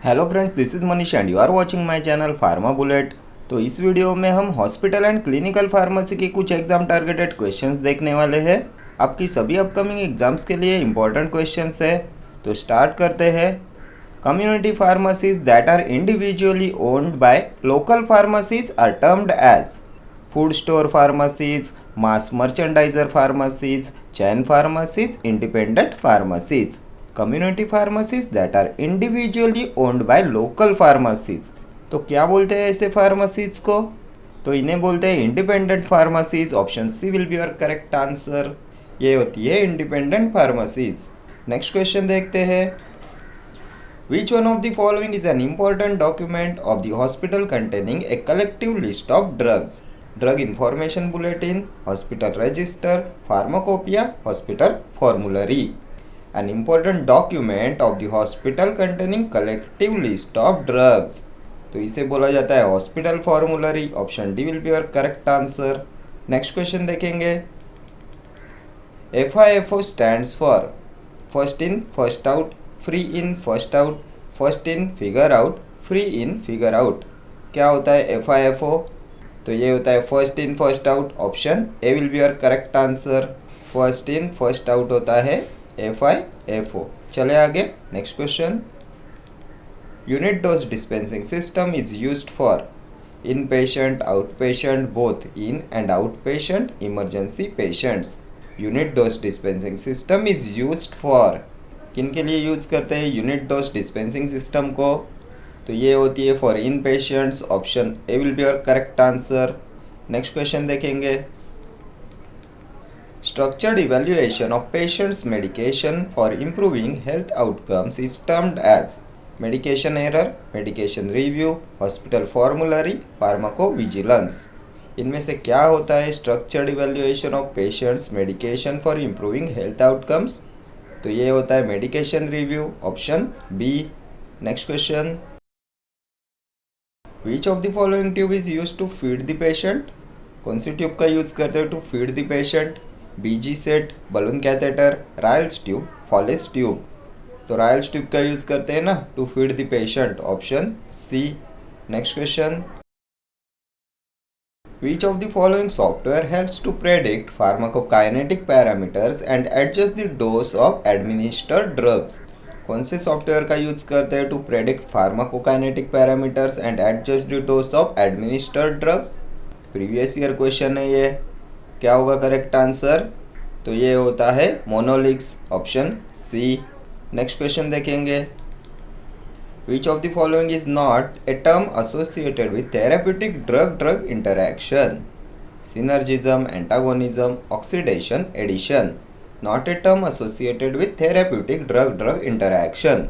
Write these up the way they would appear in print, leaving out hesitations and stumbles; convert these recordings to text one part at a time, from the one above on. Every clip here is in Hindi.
Hello friends, this is Manish and you are watching my channel pharma bullet. तो इस वीडियो में हम हॉस्पिटल एंड क्लिनिकल फार्मेसी के कुछ एग्जाम टारगेटेड क्वेश्चंस देखने वाले हैं। आपकी सभी अपकमिंग एग्जाम्स के लिए इंपॉर्टेंट क्वेश्चंस है। तो स्टार्ट करते हैं। Community pharmacies that are individually owned by local pharmacies are termed as food store pharmacies, mass merchandiser pharmacies, chain pharmacies, independent pharmacies. Community pharmacies that are individually owned by local pharmacies. तो क्या बोलते हैं ऐसे फार्मेसीज को? तो इन्हें बोलते हैं independent pharmacies. Option C will be your correct answer. ये होती है इंडिपेंडेंट फार्मेसीज। नेक्स्ट क्वेश्चन देखते हैं। Which one of the following is an important document of the hospital containing a collective list of drugs? Drug information bulletin, hospital register, pharmacopoeia, hospital formulary. An important document of the hospital containing collective list of drugs. तो इसे बोला जाता है hospital formulary. Option D will be your correct answer. Next question देखेंगे। FIFO stands for first in first out, free in first out, first in figure out, free in figure out. क्या होता है FIFO? तो ये होता है first in first out. Option A will be your correct answer. First in first out होता है FIFO। चले आगे। Next question. Unit dose dispensing system is used for in patient, out patient, both in and out patient, emergency patients. Unit dose dispensing system is used for, किन के लिए यूज करते हैं यूनिट डोज डिस्पेंसिंग सिस्टम को? तो ये होती है for inpatients. Option A will be your correct answer. Next question देखेंगे। Structured evaluation of patients medication for improving health outcomes is termed as medication error, medication review, hospital formulary, pharmacovigilance. इनमें से क्या होता है structured evaluation of patients medication for improving health outcomes? तो ये होता है medication review. Option B. Next question. Which of the following tube is use to feed the patient? कौन सी ट्यूब का यूज करते हैं to feed the patient? BG set, balloon catheter, Ryle's tube, Foley's tube. तो रायल्स ट्यूब का यूज करते हैं ना to feed the patient. Option C. Next question. Which of the following software helps to predict pharmacokinetic parameters and adjust the dose of administered drugs? कौन से सॉफ्टवेयर का यूज करते हैं to predict pharmacokinetic parameters and adjust the dose of administered drugs? Previous year question है ये। क्या होगा करेक्ट आंसर? तो ये होता है मोनोलिक्स। Option C. नेक्स्ट क्वेश्चन देखेंगे। Which of the following is not a term associated with therapeutic drug-drug interaction? Synergism, antagonism, oxidation, addition. Not a term associated with therapeutic drug-drug interaction.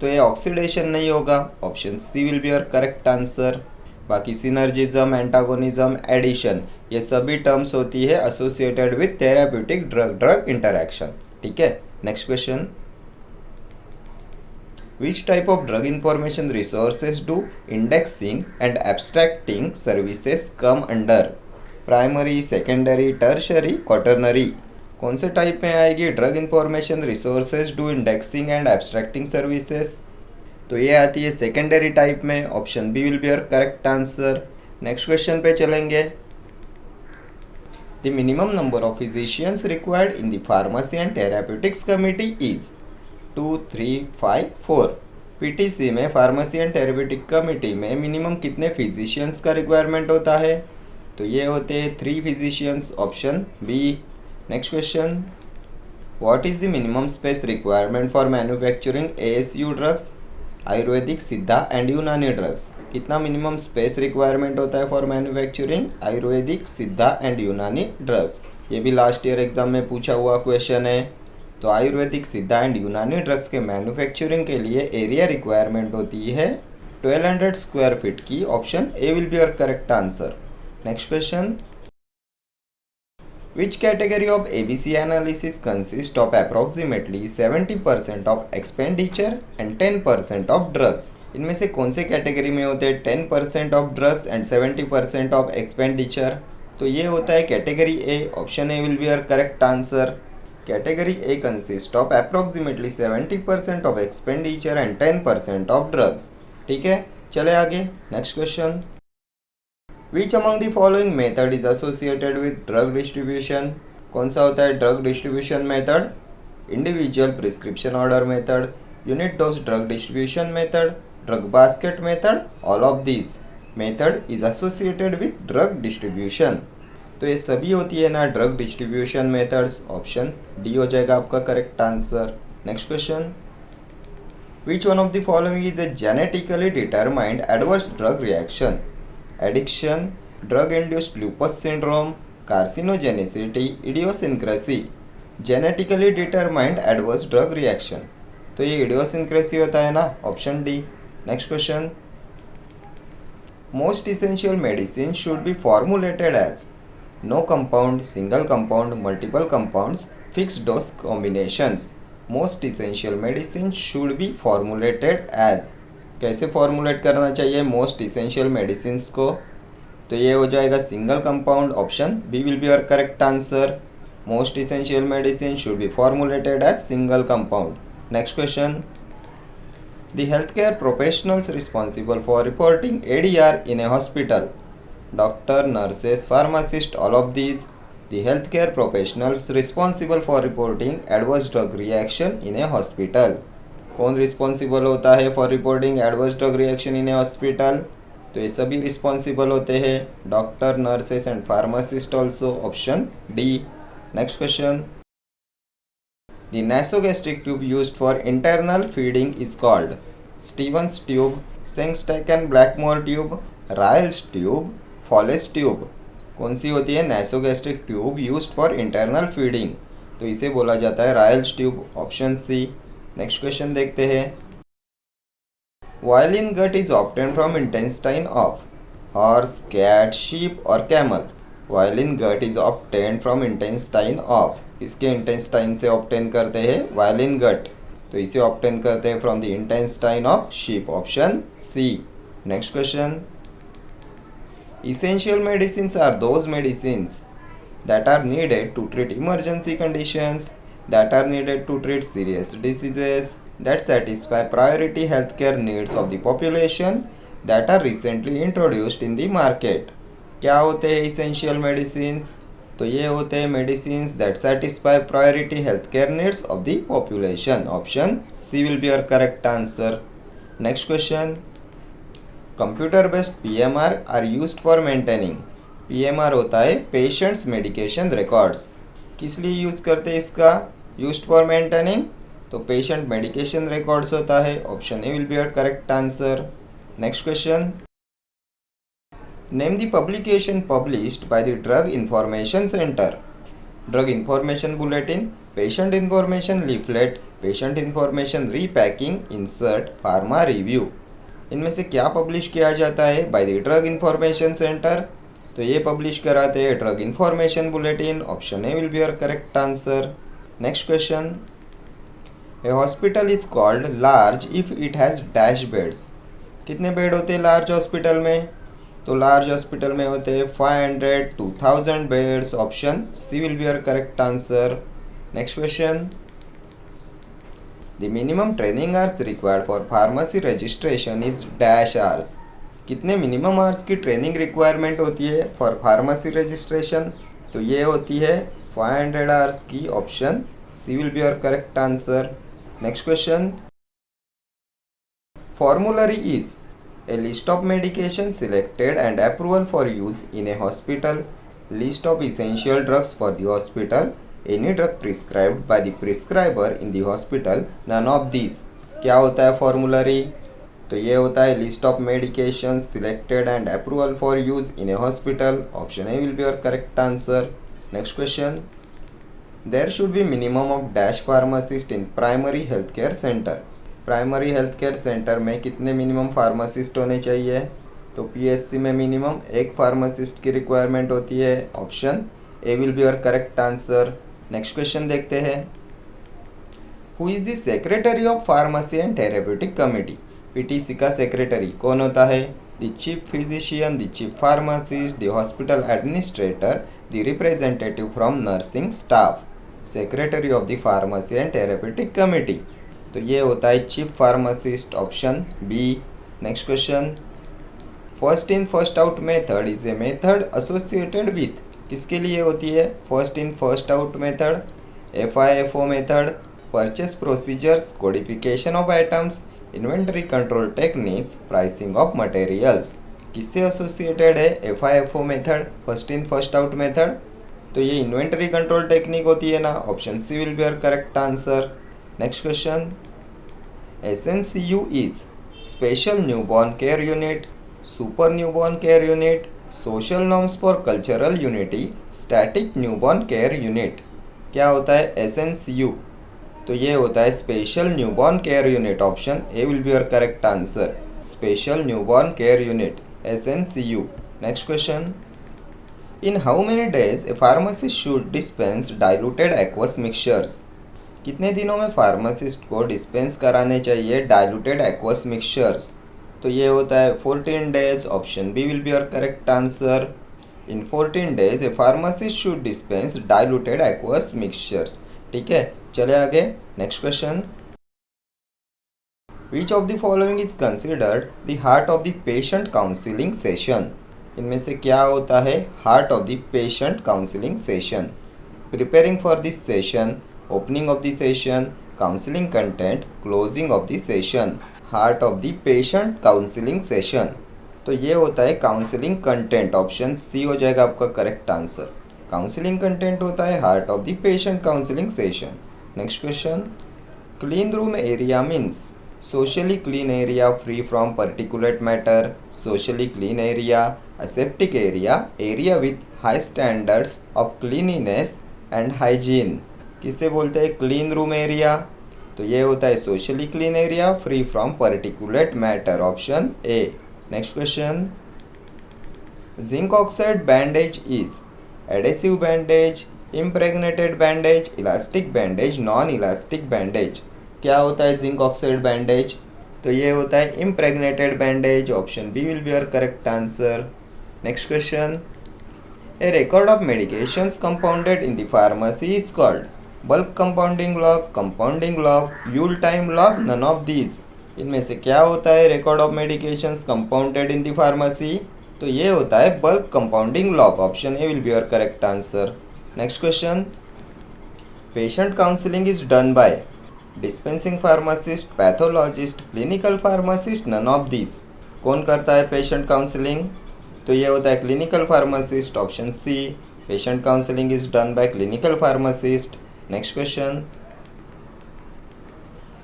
तो ये ऑक्सीडेशन नहीं होगा। Option C will be your correct answer. बाकी सिनर्जिज्म, एंटागोनिज्म, एडिशन ये सभी टर्म्स होती है associated with therapeutic drug drug interaction. ठीक है। Next question. Which type of drug information resources do indexing and abstracting services come under? Primary, secondary, tertiary, quaternary. कौन से टाइप में आएगी drug information resources do indexing and abstracting services? तो ये आती है सेकेंडरी टाइप में। Option B will be your correct answer. Next question पे चलेंगे। The minimum number of physicians required in the pharmacy and therapeutics committee is 2, 3, 5, 4। PTC में फार्मेसी एंड थेरेप्यूटिक कमिटी में मिनिमम कितने फिजिशियंस का रिक्वायरमेंट होता है? तो ये होते हैं 3 physicians. Option B. Next question. What is the minimum space requirement for manufacturing ASU drugs, Ayurvedic, Siddha and यूनानी ड्रग्स? कितना मिनिमम स्पेस रिक्वायरमेंट होता है for manufacturing Ayurvedic, Siddha and यूनानी ड्रग्स? ये भी लास्ट ईयर एग्जाम में पूछा हुआ क्वेश्चन है। तो आयुर्वेदिक, सिद्धा एंड यूनानी ड्रग्स के मैन्युफैक्चरिंग के लिए एरिया रिक्वायरमेंट होती है 1200 स्क्वायर फीट की। Option A will be your correct answer. Next question. Which category of ABC analysis consist of approximately 70% of expenditure and 10% of drugs? इनमें से कौन से कैटेगरी में होते हैं 10% of drugs and 70% of expenditure? तो ये होता है category A. Option A will be your correct answer. Category A consists of approximately 70% of expenditure and 10% of drugs. ठीक है, चले आगे. Next question. Which among the following method is associated with drug distribution? कौन सा होता है drug distribution method? Individual prescription order method, unit dose drug distribution method, drug basket method, all of these method is associated with drug distribution. तो ये सभी होती है ना drug distribution methods. Option D हो जाएगा आपका correct answer. Next question. Which one of the following is a genetically determined adverse drug reaction? Addiction, drug induced lupus syndrome, carcinogenicity, idiosyncrasy. Genetically determined adverse drug reaction, तो ये इडियोसिंक्रेसी होता है ना. Option D. Next question. Most essential medicine should be formulated as no compound, single compound, multiple compounds, fixed dose combinations. Most essential medicine should be formulated as. कैसे फॉर्मुलेट करना चाहिए मोस्ट इसेंशियल मेडिसिन को? तो ये हो जाएगा single compound. Option B will be your correct answer. Most essential medicine should be formulated as single compound. Next question. The health care professionals responsible for reporting ADR in a hospital? Doctor, nurses, pharmacist, all of these. The health care professionals responsible for reporting adverse drug reaction in a hospital. कौन रिस्पॉन्सिबल होता है for reporting adverse drug reaction in a hospital? तो ये सभी रिस्पॉन्सिबल होते हैं doctor, nurses and pharmacist also. Option D. Next question. The nasogastric tube used for internal feeding is called Stevens tube, Sengstaken and Blakemore tube, Ryle's tube, Foley's tube. कौन सी होती है nasogastric tube used for internal feeding? तो इसे बोला जाता है Ryle's tube. Option C. Next question देखते हैं. Valine gut is obtained from intestine of horse, cat, sheep or camel. Valine gut is obtained from intestine of. इसके intestine से obtain करते हैं valine gut. तो इसे obtain करते हैं from the intestine of sheep. Option C. Next question. Essential medicines are those medicines that are needed to treat emergency conditions, that are needed to treat serious diseases, that satisfy priority healthcare needs of the population, that are recently introduced in the market. क्या होते हैं essential medicines? तो ये होते हैं medicines that satisfy priority healthcare needs of the population. Option C will be your correct answer. Next question. Computer based PMR are used for maintaining. PMR होता है patients medication records. किस लिए यूज़ करते हैं इसका? Used for maintaining. तो पेशेंट मेडिकेशन रिकॉर्ड्स होता है. Option A will be your correct answer. Next question. Name the publication published by the drug information centre. Drug information bulletin, patient information leaflet, patient information repacking, insert, pharma review. इनमें से क्या पब्लिश किया जाता है by the drug information centre? तो ये पब्लिश कराते हैं drug information bulletin. Option A will be your correct answer. Next question. A hospital is called large if it has dash beds. कितने बेड होते हैं लार्ज हॉस्पिटल में? तो लार्ज हॉस्पिटल में होते हैं 500 to 1000 beds. Option C will be your correct answer. Next question. The minimum training hours required for pharmacy registration is dash hours. कितने मिनिमम आवर्स की ट्रेनिंग रिक्वायरमेंट होती है फॉर फार्मेसी रजिस्ट्रेशन? तो ये होती है 500 आवर्स की. Option C will be your correct answer. Next question. Formulary is a list of medication selected and approval for use in a hospital, list of essential drugs for the hospital, any drug prescribed by the prescriber in the hospital, none of these. क्या होता है फॉर्मूलरी? तो ये होता है list of medication selected and approval for use in a hospital. Option A will be your correct answer. Next question. There should be minimum of dash pharmacist in primary health care centre. Primary health care centre में कितने मिनिमम फार्मासिस्ट होने चाहिए? तो पीएससी में मिनिमम एक फार्मासिस्ट की रिक्वायरमेंट होती है. Option A will be your correct answer. Next question देखते हैं. Who is the secretary of pharmacy and therapeutic committee? PTC का सेक्रेटरी कौन होता है? The chief physician, the chief pharmacist, the hospital administrator, the representative from nursing staff. Secretary of the pharmacy and therapeutic committee. तो ये होता है chief pharmacist, option B. Next question, first in first out method is a method associated with, किसके लिए होती है first in first out method? FIFO method, purchase procedures, codification of items, inventory control techniques, pricing of materials. किससे एसोसिएटेड है FIFO method, first in first out method? तो ये इन्वेंटरी कंट्रोल टेक्निक होती है ना, option C will be your correct answer. Next question, SNCU is special newborn care unit, super newborn care unit, social norms for cultural unity, static newborn care unit. क्या होता है SNCU? तो ये होता है special newborn care unit, option A will be your correct answer, special newborn care unit SNCU। Next question, in how many days a pharmacist should dispense diluted aqueous mixtures, कितने दिनों में फार्मासिस्ट को डिस्पेंस कराने चाहिए डाइल्यूटेड एक्वस मिक्सचर्स? तो ये होता है 14 days, option B will be your correct answer. In 14 days a pharmacist should dispense diluted aqueous mixtures. ठीक है, चले आगे। Next question, which of the following is considered the heart of the patient counselling session? इनमें से क्या होता है heart of the patient counselling session? Preparing for this session, opening of the session, counselling content, closing of the session. Heart of the patient counselling session, तो ये होता है काउंसिलिंग कंटेंट, ऑप्शन सी हो जाएगा आपका करेक्ट आंसर। काउंसिलिंग कंटेंट होता है heart of the patient counselling session. Next question, clean room area means socially clean area free from particulate matter, socially clean area, aseptic area, area with high standards of cleanliness and hygiene। किसे बोलते हैं क्लीन रूम एरिया? तो ये होता है socially clean area free from particulate matter, option A. Next question, zinc oxide bandage is adhesive bandage, impregnated bandage, elastic bandage, non elastic bandage. क्या होता है जिंक ऑक्साइड बैंडेज? तो ये होता है impregnated bandage, option B will be your correct answer. Next question, a record of medications compounded in the pharmacy is called bulk compounding log, compounding log, yule time log, none of these. इनमें से क्या होता है record of medications compounded in the pharmacy? तो ये होता है bulk compounding log, option A will be your correct answer. Next question, patient counselling is done by dispensing pharmacist, pathologist, clinical pharmacist, none of these. कौन करता है पेशेंट काउंसलिंग? तो ये होता है clinical pharmacist, option C, patient counselling is done by clinical pharmacist. Next question,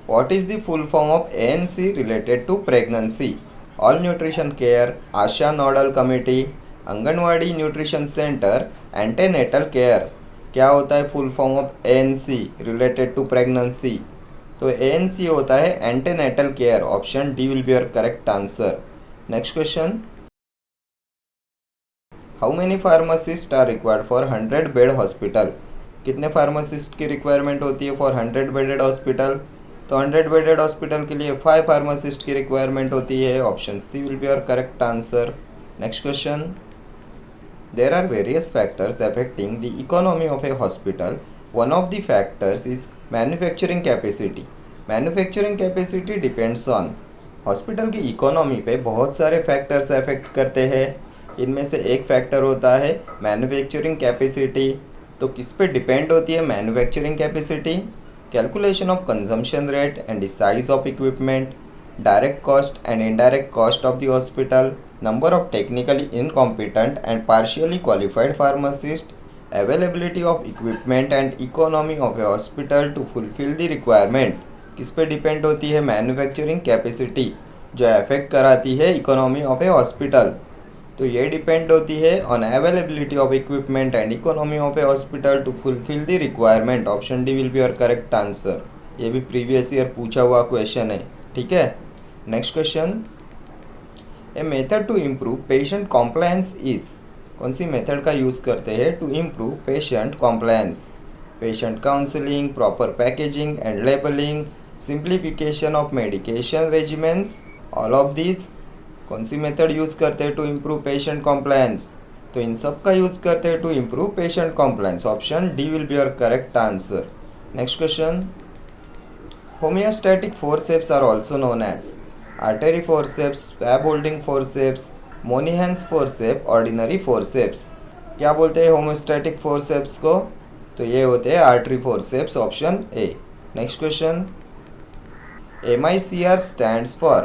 what is the full form of ANC related to pregnancy? All nutrition care, ASHA nodal committee, anganwadi nutrition centre, antenatal care. क्या होता है full form of ANC related to pregnancy? तो ANC होता है antenatal care, option D will be your correct answer. Next question, how many pharmacists are required for 100 bed hospital? कितने फार्मासिस्ट की रिक्वायरमेंट होती है फॉर 100 बेडेड हॉस्पिटल? तो 100 बेडेड हॉस्पिटल के लिए 5 फार्मासिस्ट की रिक्वायरमेंट होती है, option C will be your correct answer. Next question, there are various factors affecting the economy of a hospital. One of the factors is manufacturing capacity. Manufacturing capacity depends on, hospital की इकोनॉमी पे बहुत सारे फैक्टर्स अफेक्ट करते हैं। इनमें से एक फैक्टर होता है मैन्युफैक्चरिंग कैपेसिटी। तो किस पे डिपेंड होती है manufacturing capacity? Calculation of consumption rate and the size of equipment, direct cost and indirect cost of the hospital, number of technically incompetent and partially qualified pharmacists, availability of equipment and economy of a hospital to fulfill the requirement। किस पे डिपेंड होती है मैन्युफैक्चरिंग कैपेसिटी जो अफेक्ट कराती है इकोनॉमी ऑफ ए हॉस्पिटल? तो ये डिपेंड होती है on availability of equipment and economy of a hospital to fulfil the requirement, option D will be your correct answer. ये भी प्रीवियस ईयर पूछा हुआ क्वेश्चन है, ठीक है। Next question, a method to improve patient compliance is, कौन सी मेथड का यूज़ करते हैं to improve patient compliance? Patient counselling, proper packaging and labelling, simplification of medication regiments, all of these. कौन सी मेथड यूज़ करते हैं टू इम्प्रूव पेशेंट कॉम्प्लायंस? तो इन सब का यूज करते हैं to improve patient compliance. Option D will be your correct answer. Next question, homeostatic forceps are also known as artery forceps, swab holding forceps, Moynihan's forceps, ordinary forceps। क्या बोलते हैं होम्योस्टैटिक फोर्सेप्स को? तो ये होते हैं artery forceps. Option A. Next question, MICR stands for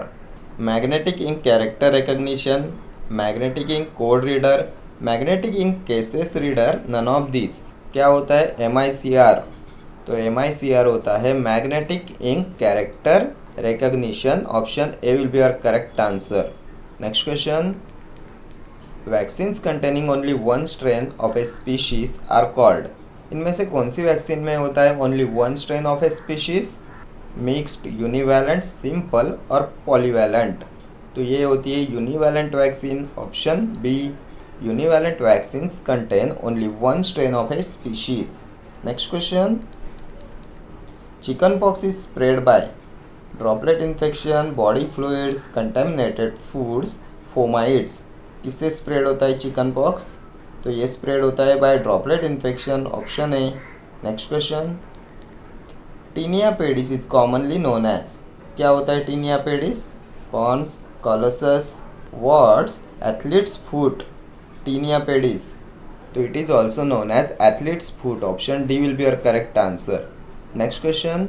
magnetic ink character recognition, magnetic ink code reader, magnetic ink cases reader, none of these. क्या होता है MICR? तो MICR होता है magnetic ink character recognition. Option A will be your correct answer. Next question, vaccines containing only one strain of a species are called. इनमें से कौन सी वैक्सीन में होता है only one strain of a species? Mixed, univalent, simple और पॉलीवैलेंट। तो ये होती है univalent vaccine. Option B, univalent vaccines contain only one strain of a species. Next question, chickenpox is spread by droplet infection, body fluids, contaminated foods, fomites. किससे स्प्रेड होता है चिकन पॉक्स? तो ये स्प्रेड होता है by droplet infection. Option A. Next question, tinea pedis is commonly known as. क्या होता है tinea pedis? Corns, कॉलसस, words, athlete's foot. Tinea pedis, तो it is also known as athlete's foot. Option D will be your correct answer. Next question,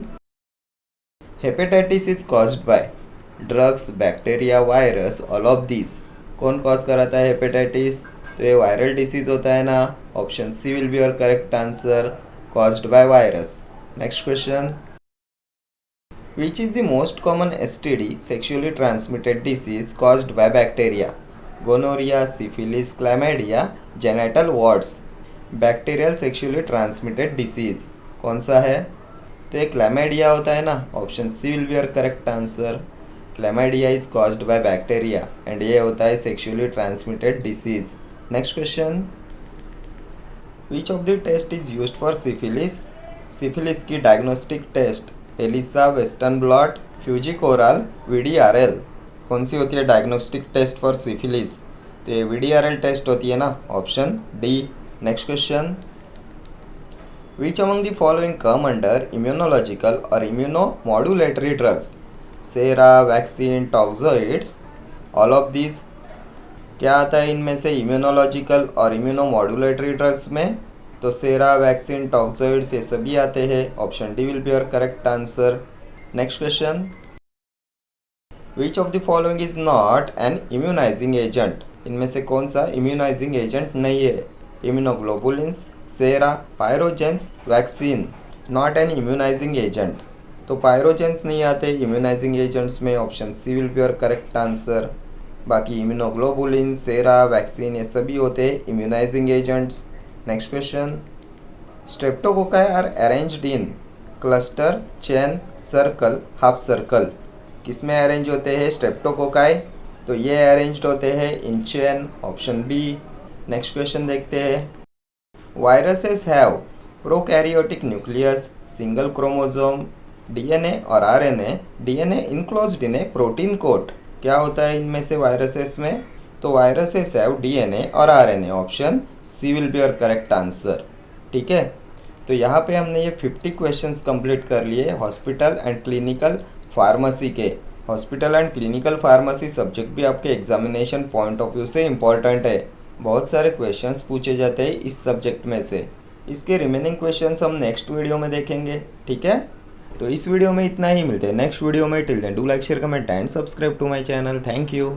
hepatitis is caused by drugs, bacteria, virus, all of these. कौन कॉज कराता है हेपेटाइटिस? तो ये वायरल डिसीज होता है ना। Option C will be your correct answer, caused by virus. Next question, which is the most common STD, sexually transmitted disease caused by bacteria? Gonorrhoea, syphilis, chlamydia, genital warts. Bacterial sexually transmitted disease कौन सा है? तो ये क्लैमिडिया होता है ना। Option C will be your correct answer. Chlamydia is caused by bacteria and ये होता है sexually transmitted disease. Next question, which of the test is used for syphilis? Syphilis की diagnostic test ELISA, Western blot, फ्यूजिकोरल, VDRL। कौन सी होती है डायग्नोस्टिक टेस्ट फॉर सिफिलिस? तो ये VDRL टेस्ट होती है ना। Option D. Next question, which among the following come under immunological और immunomodulatory drugs? Sera, vaccine, toxoids, all of these. क्या आता है इनमें से इम्यूनोलॉजिकल और इम्यूनोमॉड्यूलेटरी ड्रग्स में? तो सेरा, वैक्सीन, टॉक्सोइड्स ये सभी आते हैं। Option D will be your correct answer. Next question, which of the following is not an immunising agent? इनमें से कौन सा इम्यूनाइजिंग एजेंट नहीं है? Immunoglobulins, sera, pyrogens, vaccine. Not an immunising agent, तो पायरोजेंस नहीं आते इम्यूनाइजिंग एजेंट्स में। Option C will be your correct answer. बाकी इम्यूनोग्लोबुलिन, सेरा, वैक्सीन ये सभी होते हैं immunising agents. Next question, streptococci are arranged in cluster, chain, circle, half circle. किस में अरेंज होते हैं स्ट्रेप्टोकोकाई? तो ये अरेंज्ड होते हैं in chain. Option B. Next question देखते हैं, viruses have prokaryotic nucleus, single chromosome, DNA और RNA, DNA enclosed in a protein coat. क्या होता है इनमें से वायरसेस में? तो वायरसेस हैव DNA और RNA। Option C will be your correct answer. ठीक है, तो यहाँ पे हमने ये 50 क्वेश्चंस कंप्लीट कर लिए हॉस्पिटल एंड क्लिनिकल फार्मेसी के। Hospital and clinical pharmacy subject भी आपके एग्जामिनेशन पॉइंट ऑफ व्यू से इम्पॉर्टेंट है। बहुत सारे क्वेश्चंस पूछे जाते हैं इस सब्जेक्ट में से। इसके रिमेनिंग क्वेश्चंस हम नेक्स्ट वीडियो में देखेंगे। ठीक है, तो इस वीडियो में इतना ही। मिलते हैं नेक्स्ट वीडियो में। Till then do like, share, comment and subscribe to my channel. Thank you.